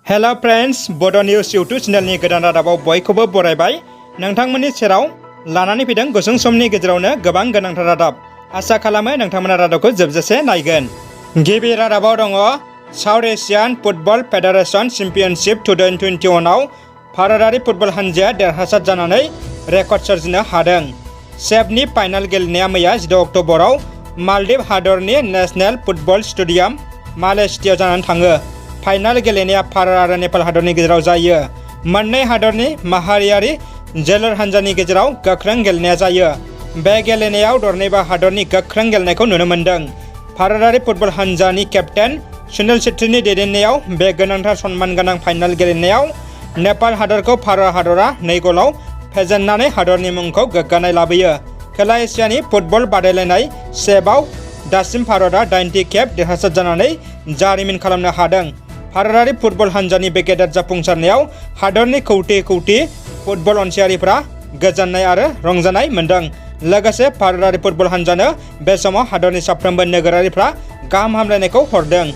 Hello friends बड' news YouTube चेनेलनि गोदान रादाबाव बयखौबो बरायबाय। नोंथांमोननि सेराव लानानै फैदों गुसुं समनि गेजेरावनो गोबां गोनांथार रादाब। आसा खालामो नोंथांमोना रादाबखौ जोबजासे नायगोन। गिबि रादाबाव दङ साउथ एशियान फुटबल फेडारेशन चेम्पियनशिप 2021 आव भारतारि फुटबल हानजाया देरहासार जानानै रेकर्ड सोरजिनो हादों। सेफनि फाइनाल गेलेनाया मैया 16 अक्ट'बराव मालदीव हादरनि नेशनेल फुटबल स्टेडियाम मालेसियायाव जानानै थाङो। फाइनाल गेलेनाया भारत आरो नेपाल हादरनि गेजेराव जायो। मोननै हादरनि माहारियारि जोलुर हानजानि गेजेराव गोख्रों गेलेनाया जायो। बे गेलेनायाव दरनैबो हादरनि गोख्रों गेलेनायखौ नुनो मोन्दों। भारतारि फुटबल हानजानि केप्टेन सुनील छेत्रीनि दैदेननायाव बे गोनांथार सनमान गोनां फाइनाल गेलेनायाव नेपाल हादरखौ भारत हादरा 2 गलाव फेजेननानै हादरनि मुंखौ गोग्गानाय लाबोयो। खोला एसियानि फुटबल बादायलायनाय सेफआव दासिम भारतआ 80 खेब देरहासार जानानै जारिमिन खालामनो हादों। भारतारि फुटबल हानजानि बे गेदेर जाफुंसारनायाव हादरनि कौटि कौटि फुटबल अनसायारिफ्रा गोजोननाय आरो रंजानाय मोन्दों। लोगोसे भारतारि फुटबल हानजानो बे समाव हादरनि साफ्रोमबो नोगोरारिफ्रा गाहाम हामलायनायखौ हरदों।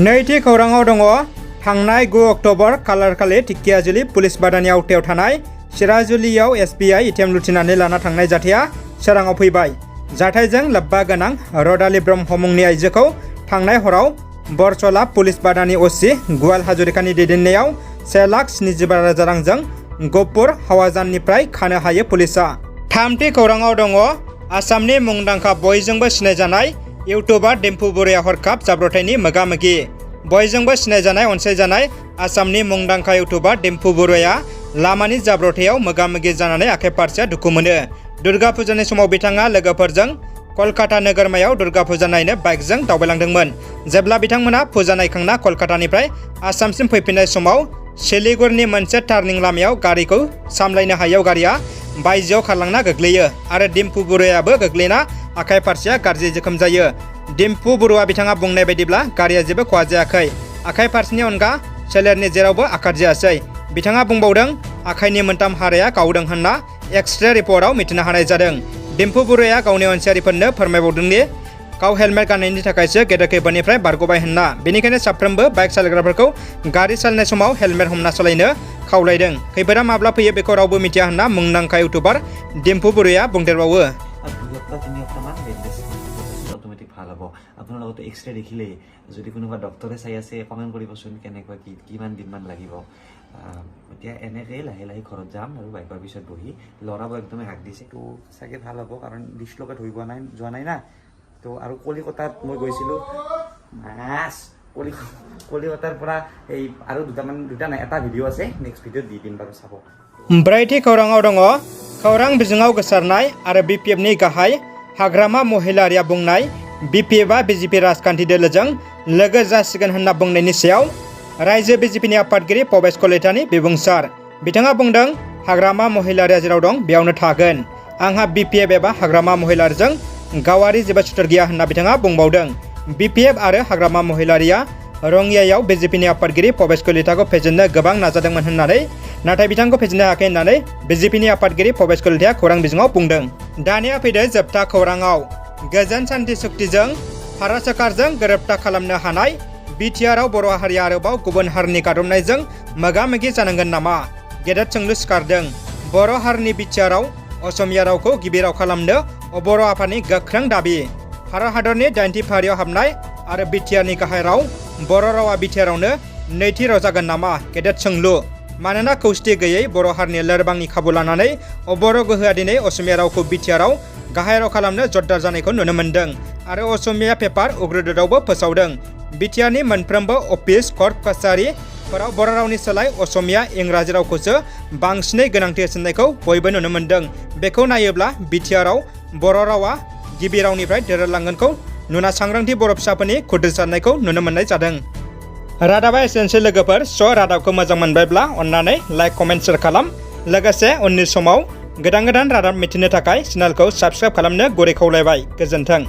नैथि खौराङाव दङ थांनाय 9 अक्ट'बर खालारखालि ढेकियाजुलि पुलिस बादानि आवथायाव थानाय सिराजुलियाव SBI ATM लुथिनानै लाना थांनाय जाथाया सोराङाव फैबाय। जाथायजों लोब्बा गोनां रदालि ब्रह्म मुंनि आइजोखौ थांनाय हराव बरसला पुलिस बादानि OC गुवाल हाजरिकानि दैदेननायाव 1,70,000 रांजों गहपुर हावाजाननिफ्राय खानो हायो पुलिसा। थामथि खौराङाव दङ आसामनि मुंदांखा बयजोंबो सिनायजानाय इउटुबार डिम्पु बरुवाया हरखाब जाब्रबथायनि मोगा-मोगि। बयजोंबो सिनायजानाय अनसायजानाय आसामनि मुंदांखा इउटुबार डिम्पु बरुवाया लामानि जाब्रबथायाव मोगा-मोगि जानानै आखाइ फारसे दुखु मोनो। दुर्गा फुजानि समाव बिथाङा लोगोफोरजों कलकाता नोगोरमायाव दुर्गा फुजा नायनो बाइकजों दावबायलांदोंमोन। जेब्ला बिथांमोना फुजा नायखांना कलकातानिफ्राय आसामसिम फैफिननाय समाव सिलिगुरिनि मोनसे टार्निं लामायाव गारिखौ सामलायनो हायैयाव गारिया बायजोआव खारलांना गोग्लैयो आरो डिम्पु बरुवायाबो गोग्लैना आखाइ फारसेया गाज्रि जोखोम जायो। डिम्पु बरुवा बिथाङा बुंनाय बायदिब्ला गारिया जेबो खहा जायाखै। आखाइ फारसेनि अनगा सोलेरनि जेरावबो आघात जायासै। बिथाङा बुंबावदों आखाइनि मोनथाम हाराया गावदों होनना एक्सरे रिपर्टआव मिथिनो हानाय जादों। डिम्पु बरुवाया गावनि अनसायारिफोरनो फोरमायबावदों दि गाव हेलमेट गाननायनि थाखायसो गेदेर खैफोदनिफ्राय बारग'बाय होनना। बेनिखायनो साफ्रोमबो बाइक सालायग्राफोरखौ गारि सालायनाय समाव हेलमेट हमना सालायनो खावलायदों। खैफोदा माब्ला फैयो बेखौ रावबो मिथिया होनना मुंदांखा इउटुबार डिम्पु बरुवाया बुंदेरबावो। আপোনাৰ লগতে এক্সৰে দেখিলেই যদি কোনোবা ডক্টৰে চাই আছে কমেণ্ট কৰিবচোন কেনেকুৱা কিমান দিনমান লাগিব। এতিয়া এনেকৈ লাহে লাহে ঘৰত যাম আৰু বাইকৰ পিছত বহি ল'ৰাব একদমে হাক দিছে। তো চাগে ভাল হ'ব কাৰণ ডিছলকে ধৰি যোৱা নাই না। তো আৰু কলিকতাত মই গৈছিলোঁ কলিকতাৰ পৰা এই আৰু দুটা নাই এটা ভিডিঅ' আছে নেক্সট ভিডিঅ'ত দি দিম বাৰু চাব। ब्रैथि खौराङाव दङ खौरां बिजोङाव गोसारनाय आरो BPFनि गाहाय हाग्रामा महिलारिया बुंनाय BPFआ BJP राजखान्थि दोलोजों लोगो जासिगोन होनना बुंनायनि सायाव रायजो BJPनि आफादगिरि पबेश कलितानि बिबुंसार। बिथाङा बुंदों हाग्रामा महिलारिया जेराव दं बेयावनो थागोन। आंहा BPF एबा हाग्रामा महिलारिजों गावारि जेबो सुथुर गैया होनना बिथाङा बुंबावदों। BPF आरो हाग्रामा महिलारिया रङियायाव BJPनि आफादगिरि पबेश कलिताखौ फेजेननो गोबां नाजादोंमोन होननानै नाथाय बिथांखौ फेजेननो हायाखै होननानै BJPनि आफादगिरि पबेश कलिताया खौरां बिजोङाव बुंदों। दानिया फैदो जोबथा खौराङाव गोजोन सान्थि सुक्तिजों भारत सोरखारजों गोरोबथा खालामनो हानाय BTRआव बर' हारिया आरोबाव गुबुन हारिनि गादबनायजों मोगा-मोगि जानांगोन नामा? गेदेर सोंलु सिखारदों। बर' हारिनि BTRआव असमिया रावखौ गिबि राव खालामनो बर' आफादनि गोख्रों दाबि। भारत हादरनि 80 फारियाव हाबनाय आरो BTRनि गाहाय राव बर' रावा BTRआवनो नैथि राव जागोन नामा? गेदेर सोंलु। मानोना खौसेथि गैयै बर' हारिनि लोरबांनि खाबु लानानै बर' गोहोआ दिनै असमिया रावखौ BTRआव गाहाय राव खालामनो जरदार जानायखौ नुनो मोन्दों आरो असमिया पेपार उग्रदुतआवबो फोसावदों। BTRनि मोनफ्रोमबो अफिस कर्ट काछारिफोराव बर' रावनि सोलाय असमिया इंराजि रावखौसो बांसिनै गोनांथि होसिननायखौ बयबो नुनो मोन्दों। बेखौ नायोब्ला BTRआव बर' रावा गिबि रावनिफ्राय दोरोदलांगोनखौ नुना सांग्रांथि बर' फिसाफोरनि खुद्रिसारनायखौ नुनो मोननाय जादों। रादाबा एसेनोसै लोगोफोर। रादाबखौ मोजां मोनबायब्ला अन्नानै लाइक कमेन्ट शेयार खालाम। लोगोसे उननि समाव गोदान रादाब मिथिनो थाखाय चेनेलखौ साबस्क्राइब खालामनो गुरै खावलायबाय। गोजोन्थों।